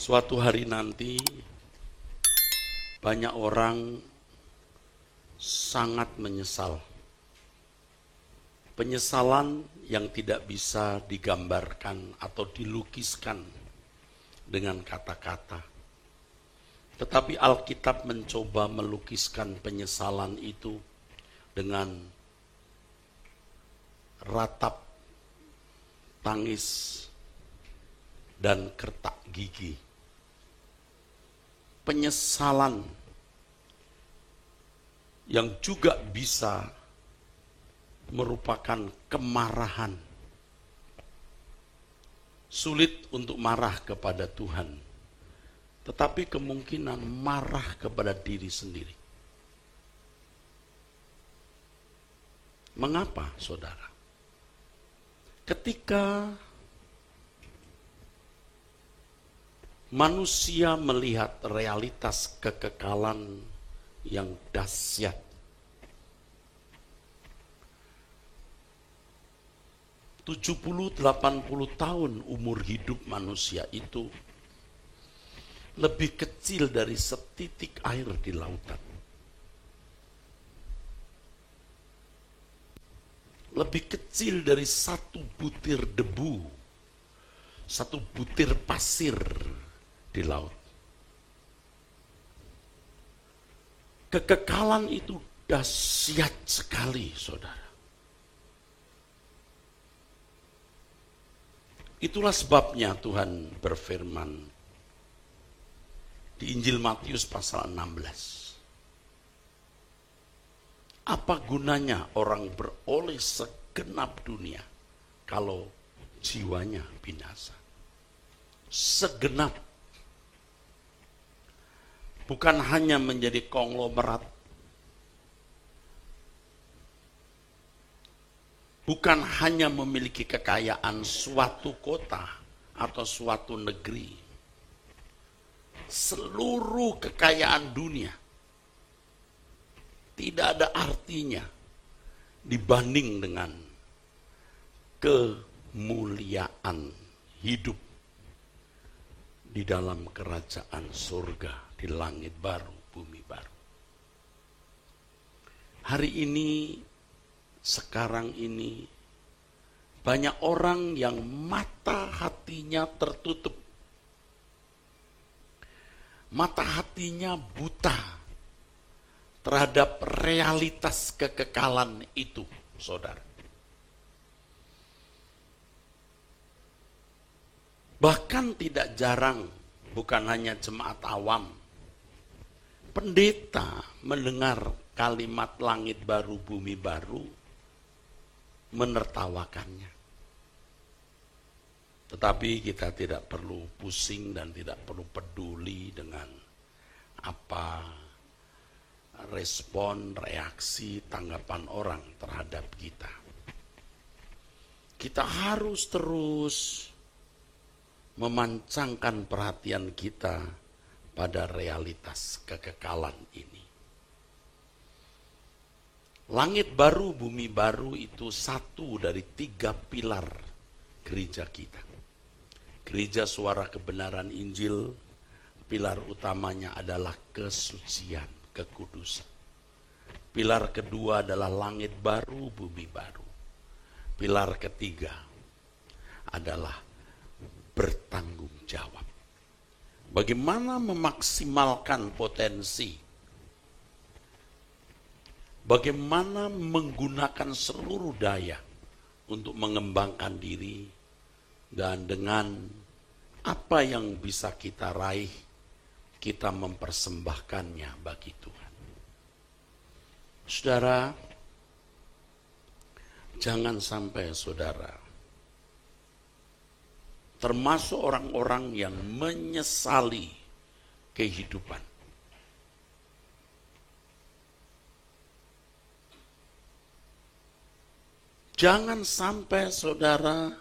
Suatu hari nanti banyak orang sangat menyesal. Penyesalan yang tidak bisa digambarkan atau dilukiskan dengan kata-kata. Tetapi Alkitab mencoba melukiskan penyesalan itu dengan ratap tangis dan kertak gigi. Penyesalan yang juga bisa merupakan kemarahan. Sulit untuk marah kepada Tuhan, tetapi kemungkinan marah kepada diri sendiri. Mengapa, saudara? Ketika manusia melihat realitas kekekalan yang dahsyat, 70-80 tahun umur hidup manusia itu lebih kecil dari setitik air di lautan. Lebih kecil dari satu butir debu, satu butir pasir di laut. Kekekalan itu dahsyat sekali, saudara. Itulah sebabnya Tuhan berfirman di Injil Matius pasal 16. Apa gunanya orang beroleh segenap dunia kalau jiwanya binasa? Segenap. Bukan hanya menjadi konglomerat. Bukan hanya memiliki kekayaan suatu kota atau suatu negeri. Seluruh kekayaan dunia tidak ada artinya dibanding dengan kemuliaan hidup di dalam kerajaan surga, di langit baru, bumi baru. Hari ini, sekarang ini, banyak orang yang mata hatinya tertutup. Mata hatinya buta terhadap realitas kekekalan itu, saudara. Bahkan tidak jarang, bukan hanya jemaat awam, pendeta mendengar kalimat langit baru, bumi baru, menertawakannya. Tetapi kita tidak perlu pusing dan tidak perlu peduli dengan apa respon, reaksi, tanggapan orang terhadap kita. Kita harus terus memancangkan perhatian kita pada realitas kekekalan ini. Langit baru, bumi baru itu satu dari 3 pilar gereja kita. Gereja Suara Kebenaran Injil, pilar utamanya adalah kesucian, kekudusan. Pilar kedua adalah langit baru, bumi baru. Pilar ketiga adalah bertanggung jawab. Bagaimana memaksimalkan potensi? Bagaimana menggunakan seluruh daya untuk mengembangkan diri, dan dengan apa yang bisa kita raih, kita mempersembahkannya bagi Tuhan. Saudara, jangan sampai saudara termasuk orang-orang yang menyesali kehidupan. Jangan sampai saudara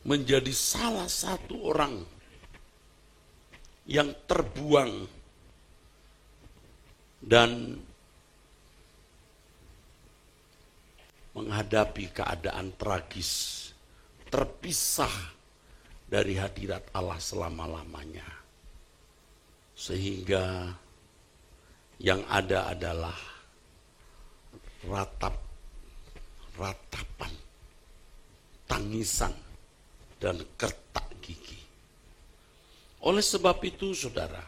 menjadi salah satu orang yang terbuang dan menghadapi keadaan tragis, terpisah dari hadirat Allah selama-lamanya. Sehingga yang ada adalah ratapan, tangisan, dan kertak gigi. Oleh sebab itu, saudara,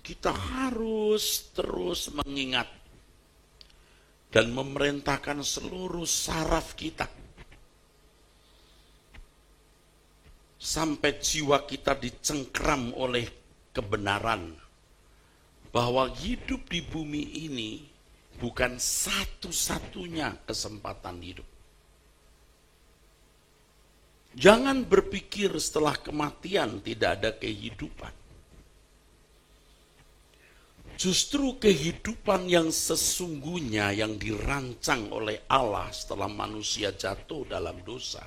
kita harus terus mengingat dan memerintahkan seluruh saraf kita sampai jiwa kita dicengkram oleh kebenaran bahwa hidup di bumi ini bukan satu-satunya kesempatan hidup. Jangan berpikir setelah kematian tidak ada kehidupan. Justru kehidupan yang sesungguhnya yang dirancang oleh Allah setelah manusia jatuh dalam dosa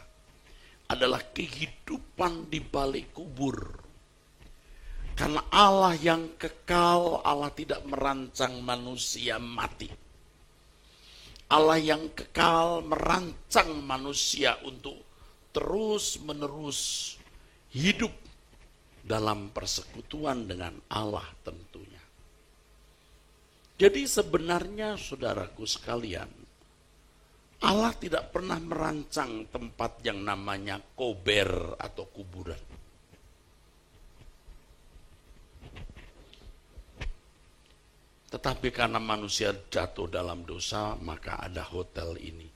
adalah kehidupan di balik kubur. Karena Allah yang kekal, Allah tidak merancang manusia mati. Allah yang kekal merancang manusia untuk terus-menerus hidup dalam persekutuan dengan Allah tentunya. Jadi sebenarnya saudaraku sekalian, Allah tidak pernah merancang tempat yang namanya kober atau kuburan. Tetapi karena manusia jatuh dalam dosa, maka ada hotel ini.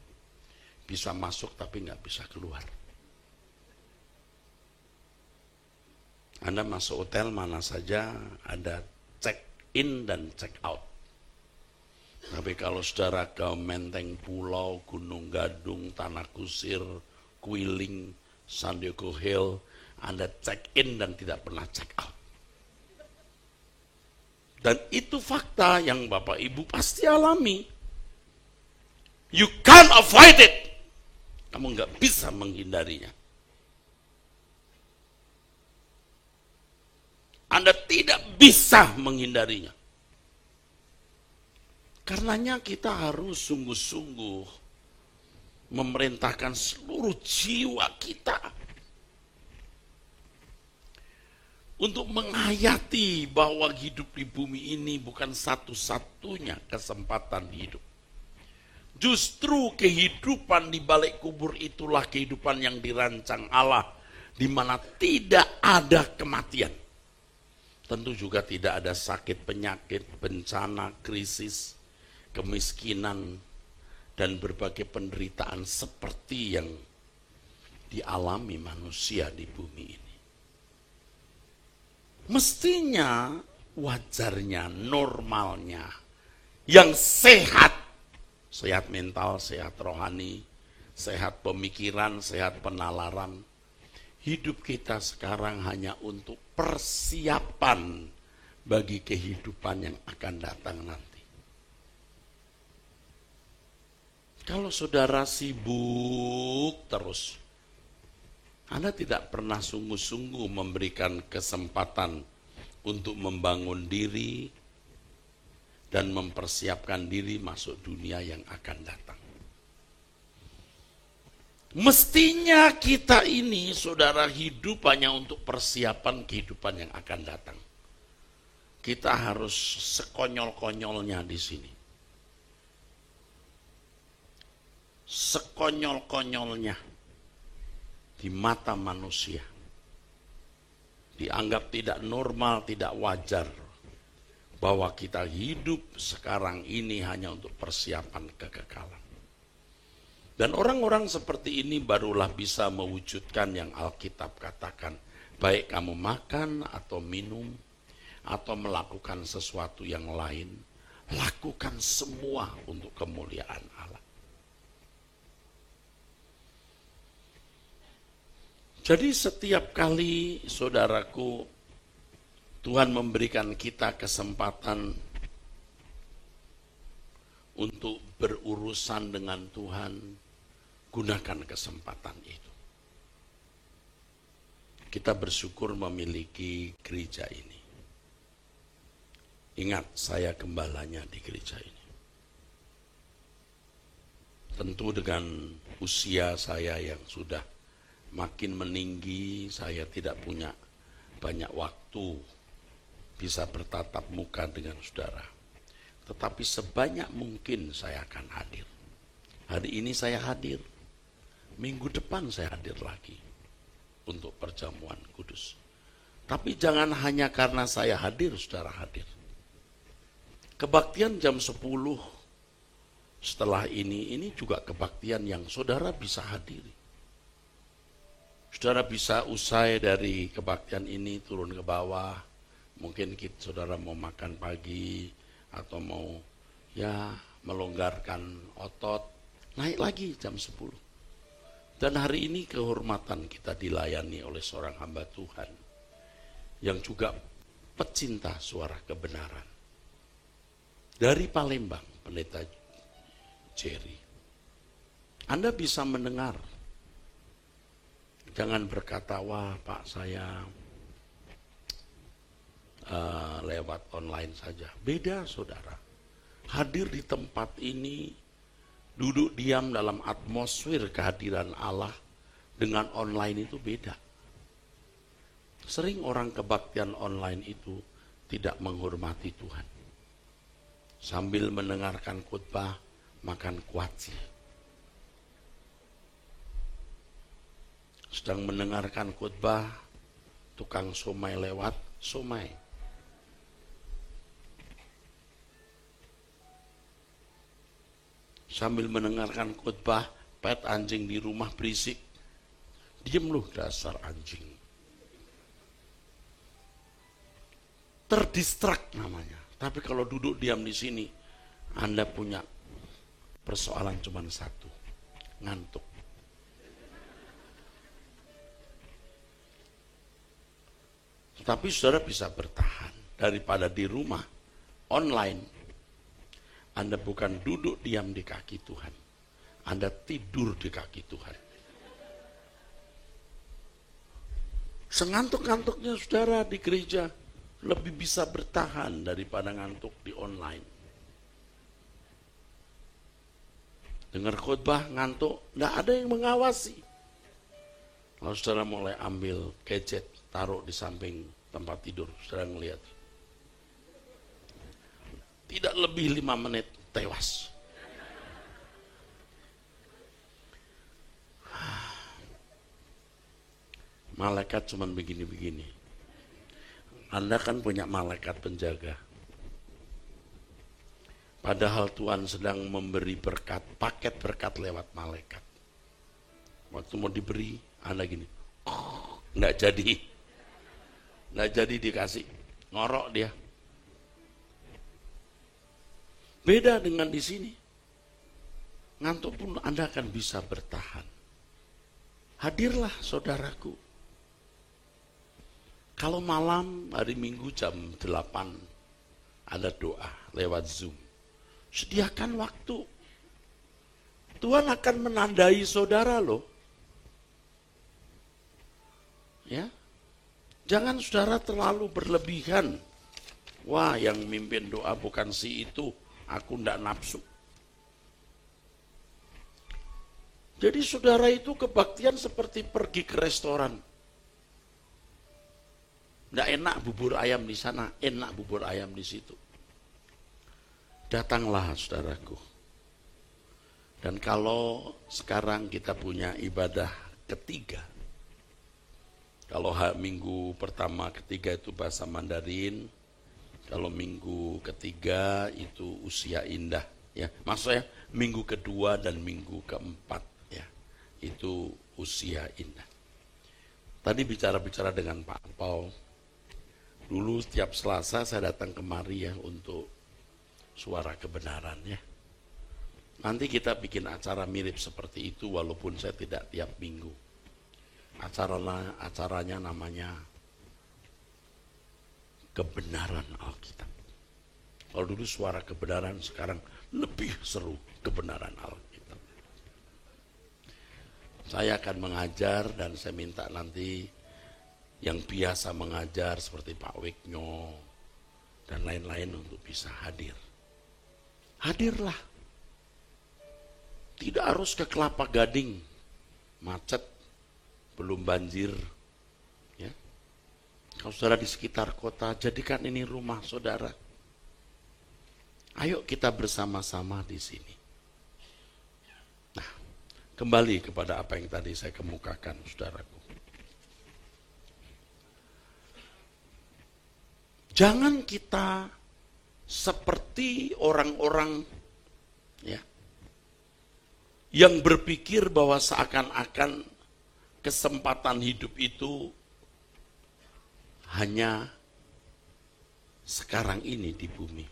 Bisa masuk tapi nggak bisa keluar. Anda masuk hotel mana saja, ada check in dan check out. Tapi kalau saudara ke Menteng Pulau, Gunung Gadung, Tanah Kusir, Kuiling, San Diego Hill, Anda check in dan tidak pernah check out. Dan itu fakta yang Bapak Ibu pasti alami. You can't avoid it. Kamu nggak bisa menghindarinya. Anda tidak bisa menghindarinya. Karenanya kita harus sungguh-sungguh memerintahkan seluruh jiwa kita untuk menghayati bahwa hidup di bumi ini bukan satu-satunya kesempatan hidup. Justru kehidupan di balik kubur itulah kehidupan yang dirancang Allah, di mana tidak ada kematian. Tentu juga tidak ada sakit, penyakit, bencana, krisis, kemiskinan, dan berbagai penderitaan seperti yang dialami manusia di bumi ini. Mestinya, wajarnya, normalnya, yang sehat mental, sehat rohani, sehat pemikiran, sehat penalaran, hidup kita sekarang hanya untuk persiapan bagi kehidupan yang akan datang nanti. Kalau saudara sibuk terus, Anda tidak pernah sungguh-sungguh memberikan kesempatan untuk membangun diri dan mempersiapkan diri masuk dunia yang akan datang. Mestinya kita ini, saudara, hidup hanya untuk persiapan kehidupan yang akan datang. Kita harus sekonyol-konyolnya di sini. Sekonyol-konyolnya di mata manusia. Dianggap tidak normal, tidak wajar bahwa kita hidup sekarang ini hanya untuk persiapan kekekalan. Dan orang-orang seperti ini barulah bisa mewujudkan yang Alkitab katakan, baik kamu makan atau minum atau melakukan sesuatu yang lain, lakukan semua untuk kemuliaan Allah. Jadi setiap kali, saudaraku, Tuhan memberikan kita kesempatan untuk berurusan dengan Tuhan, gunakan kesempatan itu. Kita bersyukur memiliki gereja ini. Ingat, saya gembalanya di gereja ini. Tentu dengan usia saya yang sudah makin meninggi, saya tidak punya banyak waktu bisa bertatap muka dengan saudara. Tetapi sebanyak mungkin saya akan hadir. Hari ini saya hadir, minggu depan saya hadir lagi untuk perjamuan kudus. Tapi jangan hanya karena saya hadir, saudara hadir. Kebaktian jam 10 setelah ini juga kebaktian yang saudara bisa hadiri. Saudara bisa usai dari kebaktian ini turun ke bawah, mungkin saudara mau makan pagi atau mau melonggarkan otot, naik lagi jam 10. Dan hari ini kehormatan kita dilayani oleh seorang hamba Tuhan yang juga pecinta suara kebenaran. Dari Palembang, Pendeta Jerry. Anda bisa mendengar. Jangan berkata, wah Pak saya lewat online saja. Beda saudara. Hadir di tempat ini, duduk diam dalam atmosfer kehadiran Allah dengan online itu beda. Sering orang kebaktian online itu tidak menghormati Tuhan. Sambil mendengarkan khotbah, makan kuaci. Sedang mendengarkan khotbah, tukang somai lewat, somai. Sambil mendengarkan khotbah, pet anjing di rumah berisik. Diem lu dasar anjing. Terdistrak namanya. Tapi kalau duduk diam di sini, Anda punya persoalan cuma satu, ngantuk. Tetapi saudara bisa bertahan daripada di rumah, online. Anda bukan duduk diam di kaki Tuhan, Anda tidur di kaki Tuhan. Sengantuk-ngantuknya saudara di gereja, lebih bisa bertahan daripada ngantuk di online. Dengar khotbah ngantuk, tidak ada yang mengawasi. Lalu saudara mulai ambil gadget, taruh di samping tempat tidur, saudara ngelihat. Tidak lebih 5 menit, tewas. Malaikat cuman begini-begini. Anda kan punya malaikat penjaga. Padahal Tuhan sedang memberi berkat, paket berkat lewat malaikat. Waktu mau diberi, Anda gini, nggak jadi dikasih, ngorok dia. Beda dengan di sini. Ngantuk pun Anda akan bisa bertahan. Hadirlah saudaraku. Kalau malam hari Minggu jam 8 ada doa lewat Zoom. Sediakan waktu. Tuhan akan menandai saudara loh. Ya. Jangan saudara terlalu berlebihan. Wah, yang mimpin doa bukan si itu, aku ndak nafsu. Jadi saudara itu kebaktian seperti pergi ke restoran. Nggak enak bubur ayam di sana, enak bubur ayam di situ. Datanglah saudaraku. Dan kalau sekarang kita punya ibadah ketiga, kalau minggu pertama ketiga itu bahasa Mandarin, kalau minggu ketiga itu usia indah, ya maksudnya minggu kedua dan minggu keempat, ya itu usia indah. Tadi bicara-bicara dengan Pak Paul. Dulu setiap Selasa saya datang kemari ya untuk suara kebenaran ya. Nanti kita bikin acara mirip seperti itu walaupun saya tidak tiap minggu. Acaranya namanya Kebenaran Alkitab. Kalau dulu suara kebenaran, sekarang lebih seru Kebenaran Alkitab. Saya akan mengajar dan saya minta nanti yang biasa mengajar seperti Pak Wiknyo dan lain-lain untuk bisa hadir. Hadirlah. Tidak harus ke Kelapa Gading, macet. belum banjir. Ya. Kalau saudara di sekitar kota, jadikan ini rumah saudara. Ayo kita bersama-sama di sini. Nah, kembali kepada apa yang tadi saya kemukakan, saudaraku. Jangan kita seperti orang-orang ya, yang berpikir bahwa seakan-akan kesempatan hidup itu hanya sekarang ini di bumi.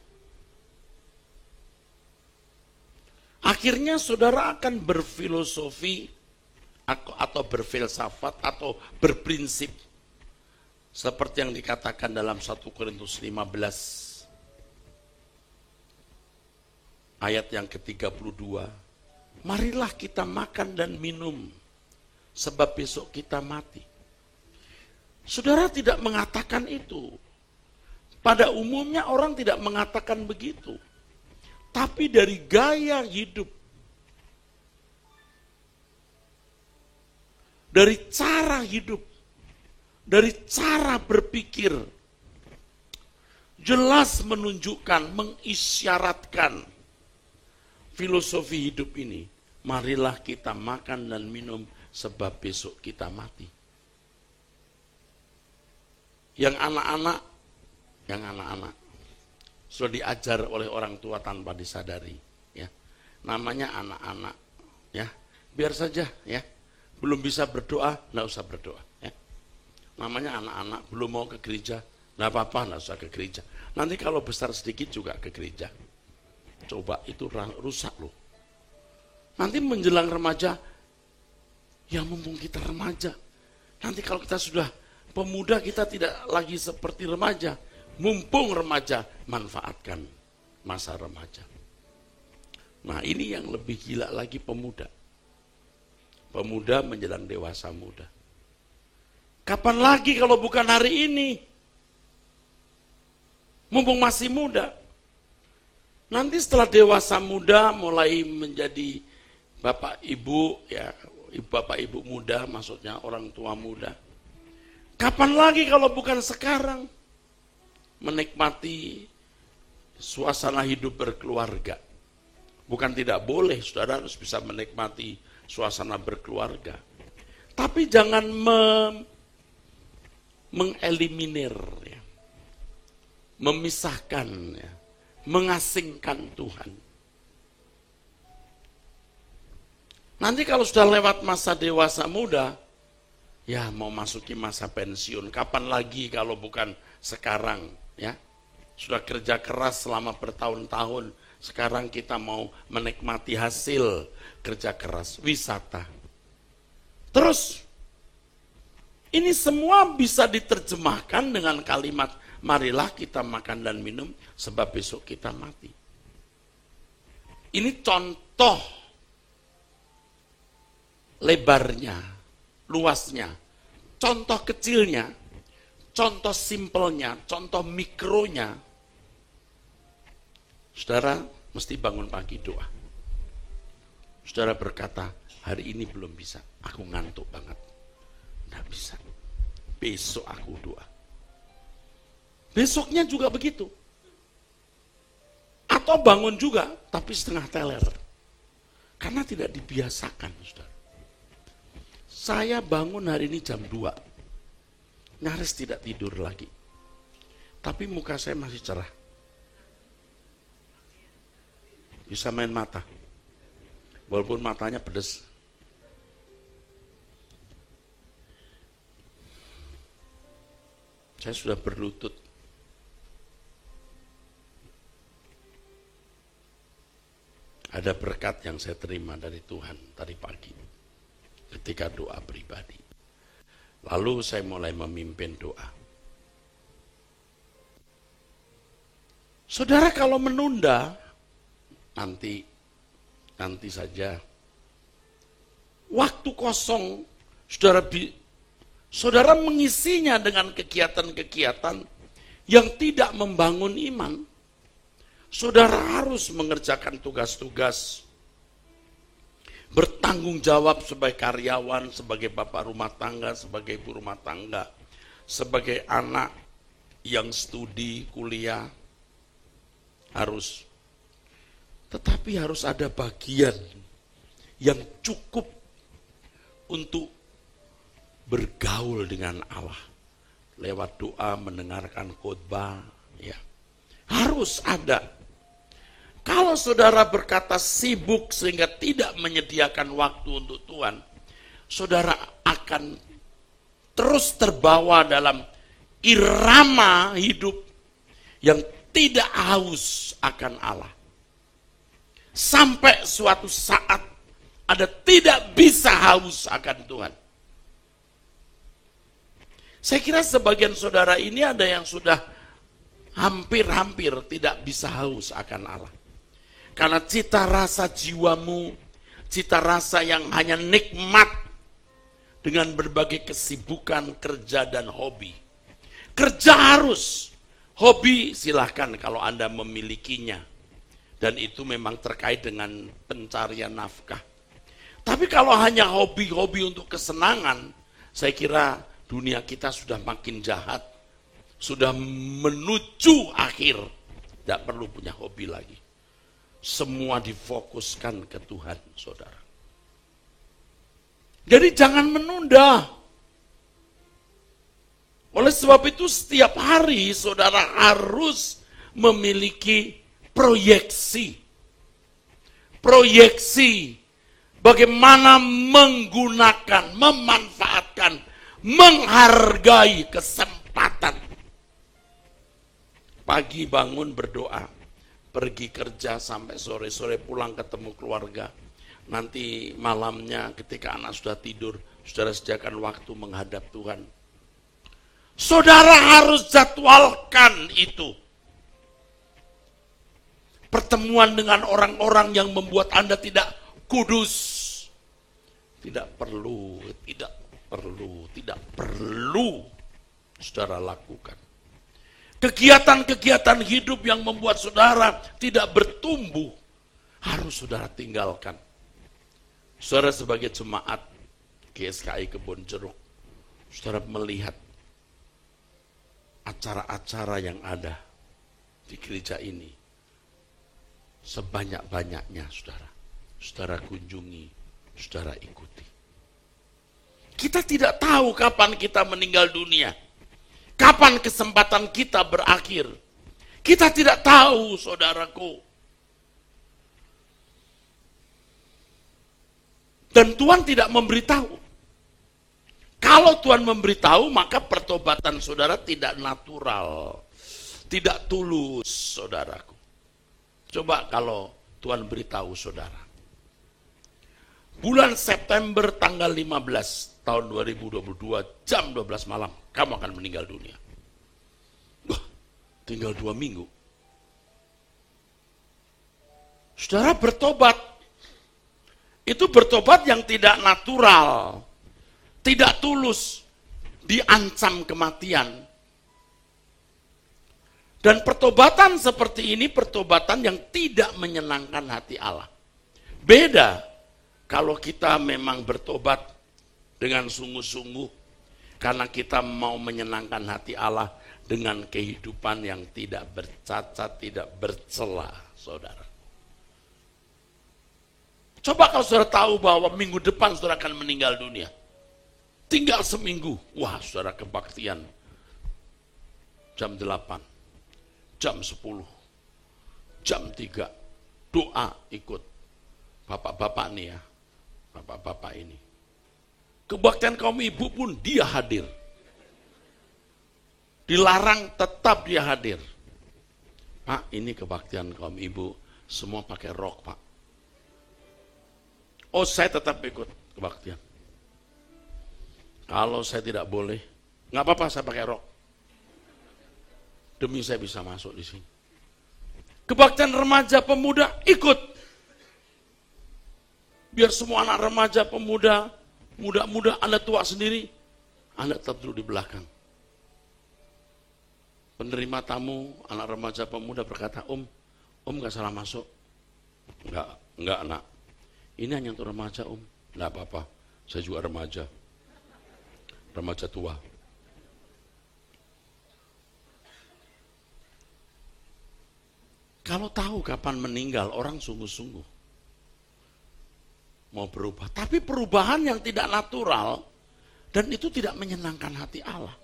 Akhirnya saudara akan berfilosofi atau berfilsafat atau berprinsip seperti yang dikatakan dalam 1 Korintus 15 ayat yang ke-32. Marilah kita makan dan minum sebab besok kita mati. Saudara tidak mengatakan itu. Pada umumnya orang tidak mengatakan begitu. Tapi dari gaya hidup, dari cara hidup, dari cara berpikir, jelas menunjukkan, mengisyaratkan filosofi hidup ini. Marilah kita makan dan minum sebab besok kita mati. Yang anak-anak sudah diajar oleh orang tua tanpa disadari, ya. Namanya anak-anak, ya. Biar saja, ya. Belum bisa berdoa, enggak usah berdoa, ya. Namanya anak-anak, belum mau ke gereja, enggak apa-apa, enggak usah ke gereja. Nanti kalau besar sedikit juga ke gereja. Coba itu rusak loh. Nanti menjelang remaja, ya mumpung kita remaja. Nanti kalau kita sudah pemuda, kita tidak lagi seperti remaja. Mumpung remaja, manfaatkan masa remaja. Nah, ini yang lebih gila lagi pemuda. Pemuda menjelang dewasa muda. Kapan lagi kalau bukan hari ini? Mumpung masih muda. Nanti setelah dewasa muda mulai menjadi bapak ibu, ya, bapak ibu muda, maksudnya orang tua muda. Kapan lagi kalau bukan sekarang? Menikmati suasana hidup berkeluarga. Bukan tidak boleh, saudara harus bisa menikmati suasana berkeluarga. Tapi jangan mengeliminir, ya, memisahkan, ya, mengasingkan Tuhan. Nanti kalau sudah lewat masa dewasa muda, ya mau masuki masa pensiun, kapan lagi kalau bukan sekarang? Ya, sudah kerja keras selama bertahun-tahun, sekarang kita mau menikmati hasil kerja keras, wisata. Terus, ini semua bisa diterjemahkan dengan kalimat, marilah kita makan dan minum, sebab besok kita mati. Ini contoh lebarnya, luasnya, contoh kecilnya, contoh simpelnya, contoh mikronya. Saudara mesti bangun pagi doa. Saudara berkata, hari ini belum bisa, aku ngantuk banget. Nggak bisa, besok aku doa. Besoknya juga begitu. Atau bangun juga, tapi setengah teler. Karena tidak dibiasakan, saudara. Saya bangun hari ini jam 2. Nyaris tidak tidur lagi. Tapi muka saya masih cerah. Bisa main mata. Walaupun matanya pedes. Saya sudah berlutut. Ada berkat yang saya terima dari Tuhan tadi pagi. Ketika doa pribadi. Lalu saya mulai memimpin doa. Saudara kalau menunda, nanti saja. Waktu kosong, saudara mengisinya dengan kegiatan-kegiatan yang tidak membangun iman. Saudara harus mengerjakan tugas-tugas bertanggung jawab sebagai karyawan, sebagai bapak rumah tangga, sebagai ibu rumah tangga, sebagai anak yang studi, kuliah, harus. Tetapi harus ada bagian yang cukup untuk bergaul dengan Allah. Lewat doa, mendengarkan khotbah, ya. Harus ada. Kalau saudara berkata sibuk sehingga tidak menyediakan waktu untuk Tuhan, saudara akan terus terbawa dalam irama hidup yang tidak haus akan Allah. Sampai suatu saat Anda tidak bisa haus akan Tuhan. Saya kira sebagian saudara ini ada yang sudah hampir-hampir tidak bisa haus akan Allah. Karena cita rasa jiwamu, cita rasa yang hanya nikmat dengan berbagai kesibukan, kerja dan hobi. Kerja harus, hobi silahkan kalau Anda memilikinya. Dan itu memang terkait dengan pencarian nafkah. Tapi kalau hanya hobi-hobi untuk kesenangan, saya kira dunia kita sudah makin jahat. Sudah menuju akhir, tidak perlu punya hobi lagi. Semua difokuskan ke Tuhan, saudara. Jadi jangan menunda. Oleh sebab itu setiap hari saudara harus memiliki proyeksi. Proyeksi bagaimana menggunakan, memanfaatkan, menghargai kesempatan. Pagi bangun berdoa. Pergi kerja sampai sore-sore pulang ketemu keluarga. Nanti malamnya ketika anak sudah tidur, saudara sediakan waktu menghadap Tuhan. Saudara harus jadwalkan itu. Pertemuan dengan orang-orang yang membuat Anda tidak kudus. Tidak perlu saudara lakukan. Kegiatan-kegiatan hidup yang membuat saudara tidak bertumbuh, harus saudara tinggalkan. Saudara sebagai jemaat GSKI Kebon Jeruk, saudara melihat acara-acara yang ada di gereja ini, sebanyak-banyaknya saudara kunjungi, saudara ikuti. Kita tidak tahu kapan kita meninggal dunia. Kapan kesempatan kita berakhir? Kita tidak tahu, saudaraku. Dan Tuhan tidak memberitahu. Kalau Tuhan memberitahu, maka pertobatan saudara tidak natural. Tidak tulus, saudaraku. Coba kalau Tuhan beritahu saudara. Bulan September tanggal 15 tahun 2022 jam 12 malam kamu akan meninggal dunia. Wah, tinggal 2 minggu. Saudara bertobat. Itu bertobat yang tidak natural, tidak tulus, diancam kematian. Dan pertobatan seperti ini pertobatan yang tidak menyenangkan hati Allah. Beda kalau kita memang bertobat dengan sungguh-sungguh karena kita mau menyenangkan hati Allah dengan kehidupan yang tidak bercacat, tidak bercela, saudara. Coba kalau saudara tahu bahwa minggu depan saudara akan meninggal dunia. Tinggal seminggu, wah saudara kebaktian. Jam 8, jam 10, jam 3, doa ikut. Bapak-bapak nih ya, bapak-bapak ini. Kebaktian kaum ibu pun dia hadir. Dilarang tetap dia hadir. Pak, ini kebaktian kaum ibu, semua pakai rok, Pak. Oh, saya tetap ikut kebaktian. Kalau saya tidak boleh, nggak apa-apa saya pakai rok. Demi saya bisa masuk di sini. Kebaktian remaja pemuda ikut. Biar semua anak remaja pemuda, muda-muda, Anda tua sendiri, Anda tetap duduk di belakang. Penerima tamu, anak remaja pemuda berkata, Om nggak salah masuk. Enggak nak. Ini hanya untuk remaja Om. Nggak apa-apa, saya juga remaja tua. Kalau tahu kapan meninggal, orang sungguh-sungguh mau berubah. Tapi perubahan yang tidak natural, dan itu tidak menyenangkan hati Allah.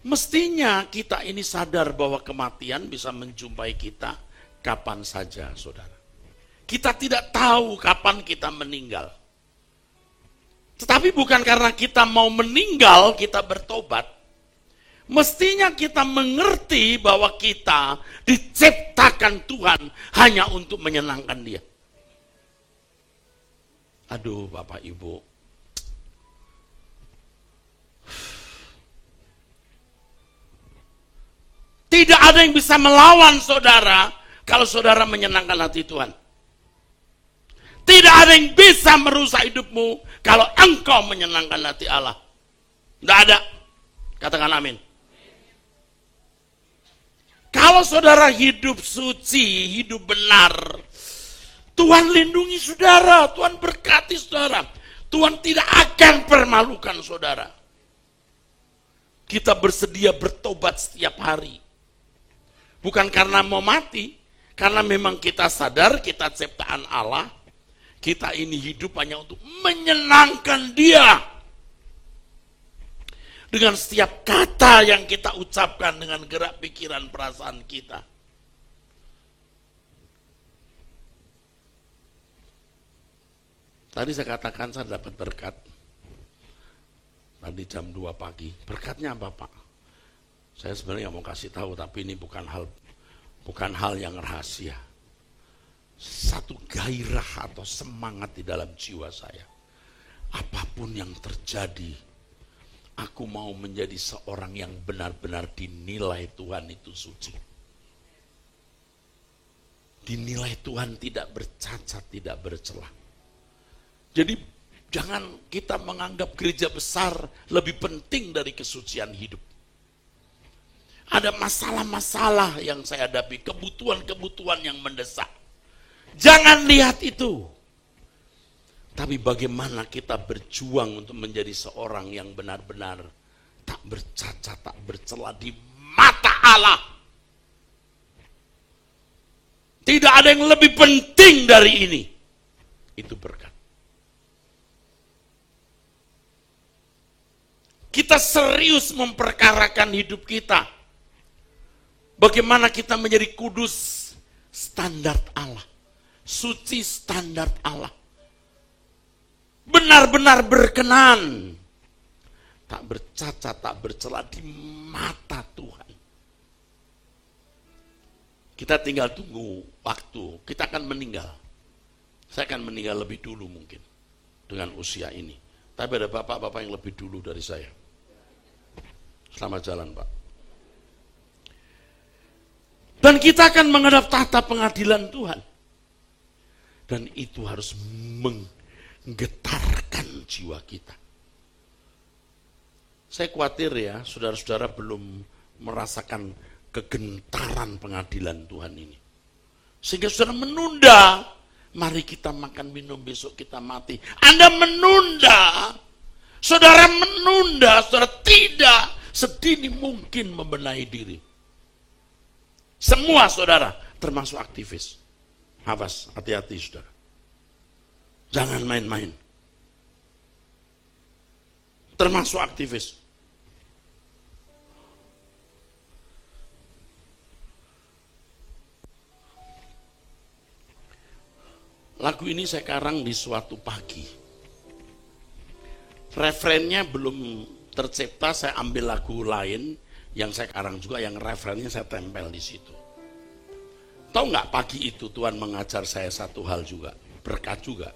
Mestinya kita ini sadar bahwa kematian bisa menjumpai kita kapan saja, saudara. Kita tidak tahu kapan kita meninggal. Tetapi bukan karena kita mau meninggal, kita bertobat. Mestinya kita mengerti bahwa kita diciptakan Tuhan hanya untuk menyenangkan Dia. Aduh, Bapak Ibu. Tidak ada yang bisa melawan saudara kalau saudara menyenangkan hati Tuhan. Tidak ada yang bisa merusak hidupmu kalau engkau menyenangkan hati Allah. Tidak ada. Katakan amin. Kalau saudara hidup suci, hidup benar, Tuhan lindungi saudara, Tuhan berkati saudara. Tuhan tidak akan permalukan saudara. Kita bersedia bertobat setiap hari. Bukan karena mau mati, karena memang kita sadar kita ciptaan Allah, kita ini hidup hanya untuk menyenangkan Dia. Dengan setiap kata yang kita ucapkan dengan gerak pikiran perasaan kita. Tadi saya katakan saya dapat berkat. Tadi jam 2 pagi. Berkatnya apa Pak? Saya sebenarnya mau kasih tahu, tapi ini bukan hal yang rahasia. Satu gairah atau semangat di dalam jiwa saya. Apapun yang terjadi, aku mau menjadi seorang yang benar-benar dinilai Tuhan itu suci. Dinilai Tuhan tidak bercacat, tidak bercela. Jadi jangan kita menganggap gereja besar lebih penting dari kesucian hidup. Ada masalah-masalah yang saya hadapi, kebutuhan-kebutuhan yang mendesak. Jangan lihat itu. Tapi bagaimana kita berjuang untuk menjadi seorang yang benar-benar tak bercacat, tak bercela di mata Allah. Tidak ada yang lebih penting dari ini. Itu berkat. Kita serius memperkarakan hidup kita. Bagaimana kita menjadi kudus standar Allah. Suci standar Allah. Benar-benar berkenan. Tak bercacat, tak bercela di mata Tuhan. Kita tinggal tunggu waktu. Kita akan meninggal. Saya akan meninggal lebih dulu mungkin. Dengan usia ini. Tapi ada bapak-bapak yang lebih dulu dari saya. Selamat jalan Pak. Dan kita akan menghadap tahta pengadilan Tuhan. Dan itu harus menggetarkan jiwa kita. Saya khawatir ya, saudara-saudara belum merasakan kegentaran pengadilan Tuhan ini. Sehingga saudara menunda, mari kita makan minum besok kita mati. Anda menunda, saudara tidak sedini mungkin membenahi diri. Semua saudara, termasuk aktivis. Awas, hati-hati saudara. Jangan main-main. Termasuk aktivis. Lagu ini saya karang di suatu pagi. Referennya belum tercipta, saya ambil lagu lain yang saya karang juga, yang referennya saya tempel di situ. Tahu nggak pagi itu Tuhan mengajar saya satu hal juga, berkat juga.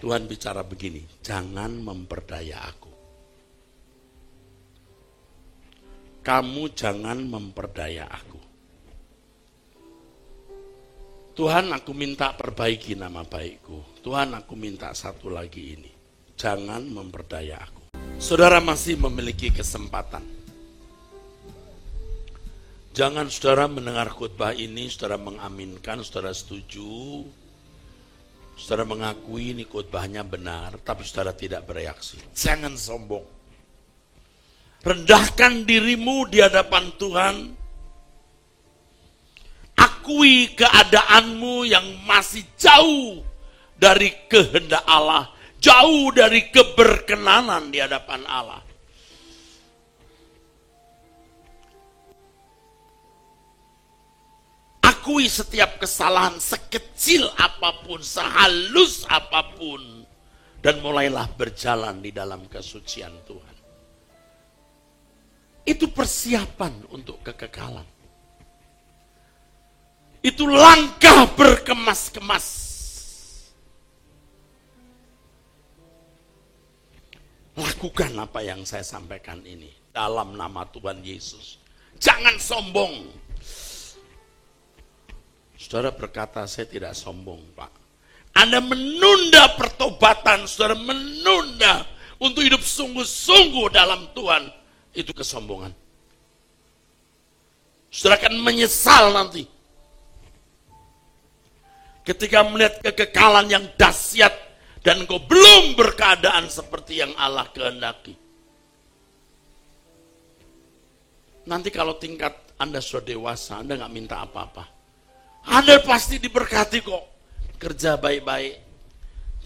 Tuhan bicara begini, jangan memperdaya aku. Kamu jangan memperdaya aku. Tuhan, aku minta perbaiki nama baikku. Tuhan, aku minta satu lagi ini. Jangan memperdaya aku. Saudara masih memiliki kesempatan. Jangan saudara mendengar khotbah ini, saudara mengaminkan, saudara setuju. Saudara mengakui ini khotbahnya benar, tapi saudara tidak bereaksi. Jangan sombong. Rendahkan dirimu di hadapan Tuhan. Akui keadaanmu yang masih jauh dari kehendak Allah, jauh dari keberkenanan di hadapan Allah. Akui setiap kesalahan sekecil apapun, sehalus apapun, dan mulailah berjalan di dalam kesucian Tuhan. Itu persiapan untuk kekekalan. Itu langkah berkemas-kemas. Lakukan apa yang saya sampaikan ini dalam nama Tuhan Yesus. Jangan sombong. Saudara berkata, saya tidak sombong, Pak. Anda menunda pertobatan, saudara menunda untuk hidup sungguh-sungguh dalam Tuhan. Itu kesombongan. Saudara akan menyesal nanti. Ketika melihat kekekalan yang dahsyat dan engkau belum berkeadaan seperti yang Allah kehendaki. Nanti kalau tingkat Anda sudah dewasa, Anda nggak minta apa-apa. Anda pasti diberkati kok. Kerja baik-baik.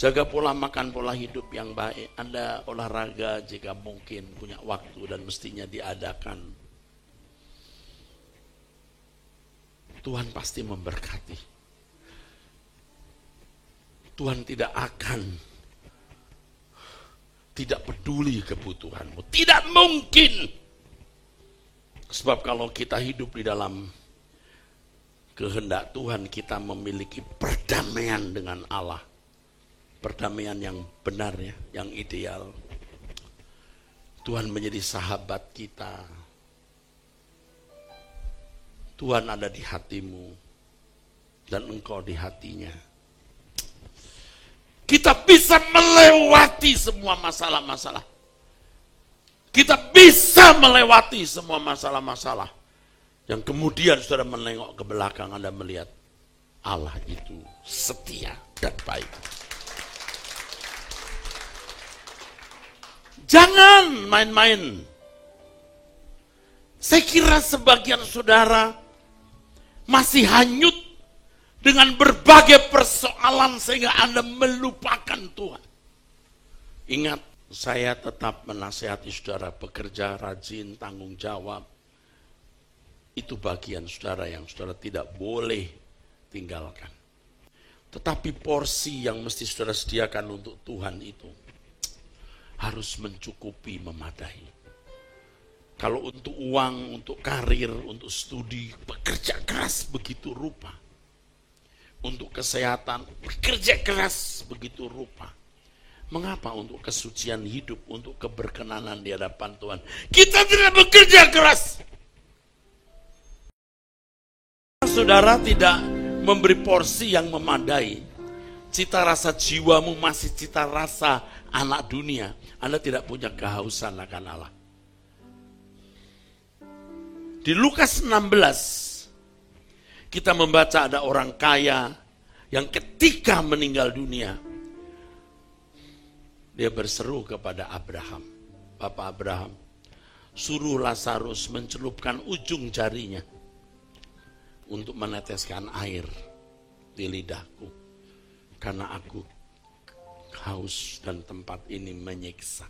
Jaga pola makan, pola hidup yang baik. Anda olahraga jika mungkin punya waktu dan mestinya diadakan. Tuhan pasti memberkati. Tuhan tidak akan tidak peduli kebutuhanmu. Tidak mungkin. Sebab kalau kita hidup di dalam kehendak Tuhan, kita memiliki perdamaian dengan Allah. Perdamaian yang benar ya, yang ideal. Tuhan menjadi sahabat kita. Tuhan ada di hatimu dan engkau di hatinya. Kita bisa melewati semua masalah-masalah. Kita bisa melewati semua masalah-masalah. Yang kemudian saudara menengok ke belakang, Anda melihat Allah itu setia dan baik. Jangan main-main. Saya kira sebagian saudara masih hanyut dengan berbagai persoalan sehingga Anda melupakan Tuhan. Ingat, saya tetap menasihati saudara bekerja rajin, tanggung jawab. Itu bagian saudara yang saudara tidak boleh tinggalkan. Tetapi porsi yang mesti saudara sediakan untuk Tuhan itu harus mencukupi, memadai. Kalau untuk uang, untuk karir, untuk studi, bekerja keras begitu rupa. Untuk kesehatan, bekerja keras begitu rupa. Mengapa untuk kesucian hidup, untuk keberkenanan di hadapan Tuhan kita tidak bekerja keras? Saudara tidak memberi porsi yang memadai. Cita rasa jiwamu masih cita rasa anak dunia. Anda tidak punya kehausan akan Allah. Di Lukas 16, kita membaca ada orang kaya yang ketika meninggal dunia, dia berseru kepada Abraham, Bapak Abraham, suruh Lazarus mencelupkan ujung jarinya untuk meneteskan air di lidahku, karena aku haus dan tempat ini menyiksa.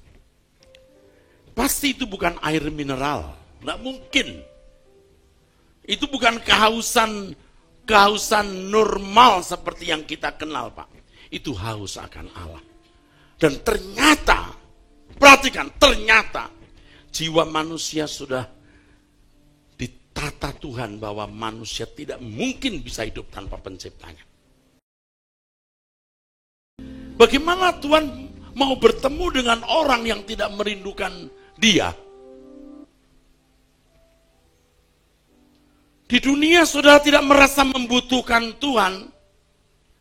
Pasti itu bukan air mineral, nggak mungkin. Itu bukan kehausan normal seperti yang kita kenal, Pak. Itu haus akan Allah. Dan ternyata, perhatikan, ternyata jiwa manusia sudah ditata Tuhan bahwa manusia tidak mungkin bisa hidup tanpa penciptanya. Bagaimana Tuhan mau bertemu dengan orang yang tidak merindukan Dia? Di dunia saudara tidak merasa membutuhkan Tuhan.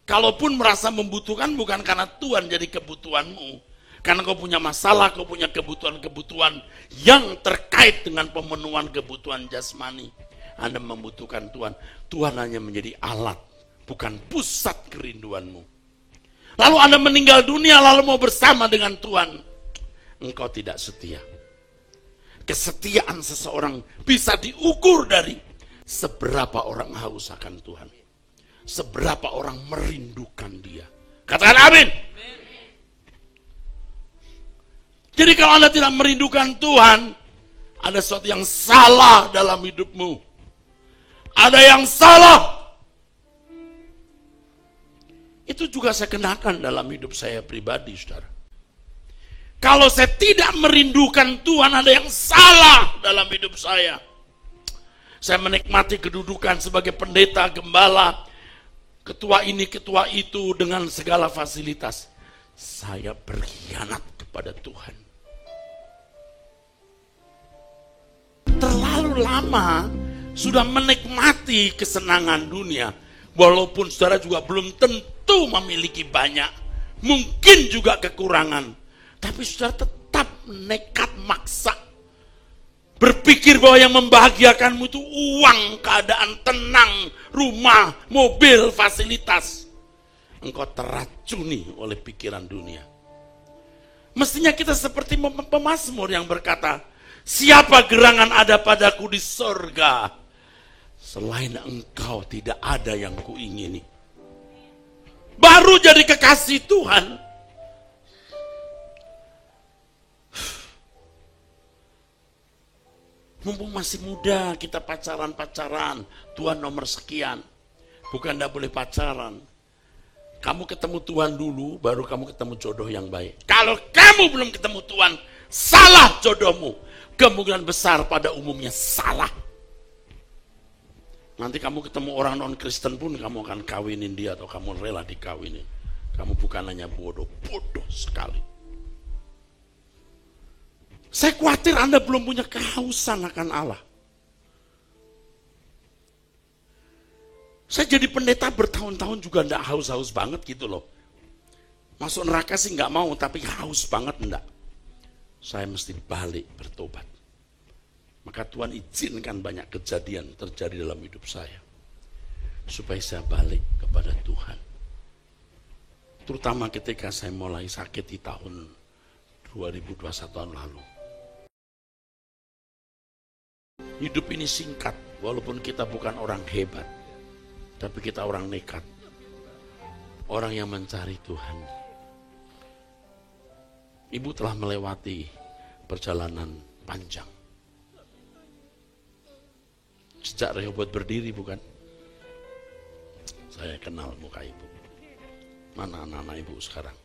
Kalaupun merasa membutuhkan bukan karena Tuhan jadi kebutuhanmu. Karena kau punya masalah, kau punya kebutuhan-kebutuhan yang terkait dengan pemenuhan kebutuhan jasmani. Anda membutuhkan Tuhan. Tuhan hanya menjadi alat, bukan pusat kerinduanmu. lalu Anda meninggal dunia, lalu mau bersama dengan Tuhan, engkau tidak setia. Kesetiaan seseorang bisa diukur dari seberapa orang haus akan Tuhan, seberapa orang merindukan Dia. Katakan amin. Jadi kalau Anda tidak merindukan Tuhan, ada sesuatu yang salah dalam hidupmu. Ada yang salah. Itu juga saya kenakan dalam hidup saya pribadi, saudara. Kalau saya tidak merindukan Tuhan, ada yang salah dalam hidup saya. Saya menikmati kedudukan sebagai pendeta, gembala, ketua ini, ketua itu, dengan segala fasilitas. Saya berkhianat kepada Tuhan. Terlalu lama sudah menikmati kesenangan dunia, walaupun saudara juga belum tentu memiliki banyak, mungkin juga kekurangan, tapi saudara tetap nekat maksa berpikir bahwa yang membahagiakanmu itu uang, keadaan tenang, rumah, mobil, fasilitas. Engkau teracuni oleh pikiran dunia. Mestinya kita seperti pemazmur yang berkata, siapa gerangan ada padaku di sorga, selain engkau tidak ada yang kuingini. Baru jadi kekasih Tuhan, mumpung masih muda, kita pacaran-pacaran, Tuhan nomor sekian. Bukan tidak boleh pacaran. Kamu ketemu Tuhan dulu, baru kamu ketemu jodoh yang baik. Kalau kamu belum ketemu Tuhan, salah jodohmu. Kemungkinan besar pada umumnya salah. Nanti kamu ketemu orang non-Kristen pun kamu akan kawinin dia, atau kamu rela dikawinin. Kamu bukan hanya bodoh, bodoh sekali. Saya khawatir Anda belum punya kehausan akan Allah. Saya jadi pendeta bertahun-tahun juga enggak haus-haus banget gitu loh. Masuk neraka sih enggak mau, tapi haus banget enggak. Saya mesti balik bertobat. Maka Tuhan izinkan banyak kejadian terjadi dalam hidup saya, supaya saya balik kepada Tuhan. Terutama ketika saya mulai sakit di tahun 2021 tahun lalu. Hidup ini singkat, walaupun kita bukan orang hebat, tapi kita orang nekat. Orang yang mencari Tuhan. Ibu telah melewati perjalanan panjang. Sejak Rehobot berdiri, bukan? Saya kenal muka ibu. Mana anak-anak ibu sekarang?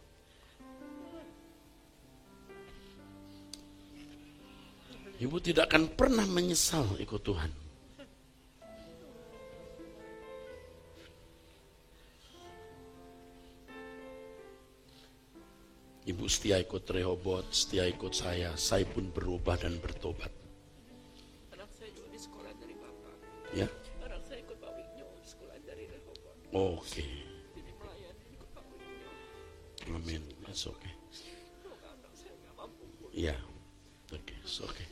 Ibu tidak akan pernah menyesal ikut Tuhan. Ibu setia ikut Rehobot, setia ikut saya pun berubah dan bertobat. Anak saya juga di sekolah dari Bapak. Ya? Anak saya ikut Pak Wigno, sekolah dari Rehobot. Oke. Jadi melayani ikut Pak Wigno. Amin. It's okay. Semoga anak saya nggak mampu. Ya. Oke, it's okay.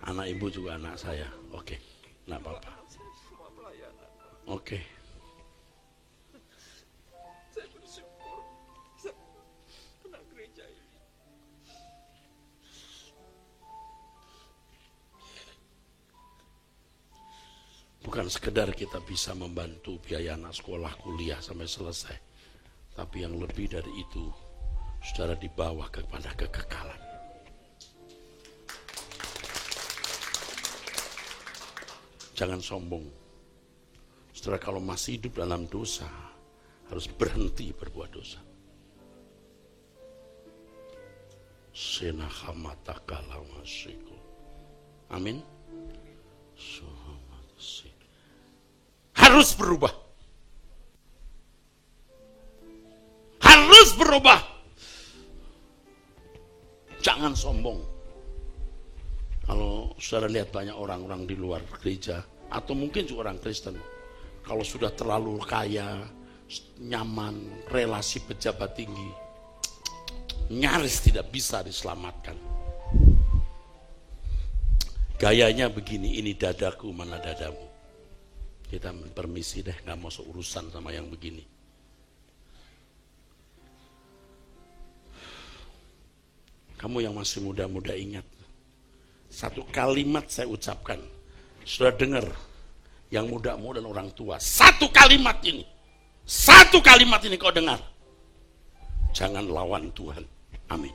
Anak ibu juga anak saya. Oke. Nggak apa-apa. Anak saya semua pelayanan. Oke. Saya bersyukur bisa kena gereja ini. Bukan sekedar kita bisa membantu biaya anak sekolah, kuliah sampai selesai. Tapi yang lebih dari itu, saudara dibawa kepada kekekalan. Jangan sombong. Saudara kalau masih hidup dalam dosa, harus berhenti berbuat dosa. Senahamatakalamasiko. Amin. Harus berubah. Harus berubah. Jangan sombong. Kalau saudara lihat banyak orang-orang di luar gereja, atau mungkin juga orang Kristen, kalau sudah terlalu kaya, nyaman, relasi pejabat tinggi, nyaris tidak bisa diselamatkan. Gayanya begini, ini dadaku, mana dadamu. Kita permisi deh, gak mau seurusan sama yang begini. Kamu yang masih muda-muda ingat. Satu kalimat saya ucapkan. Sudah dengar yang muda-muda dan orang tua. Satu kalimat ini kau dengar. Jangan lawan Tuhan. Amin.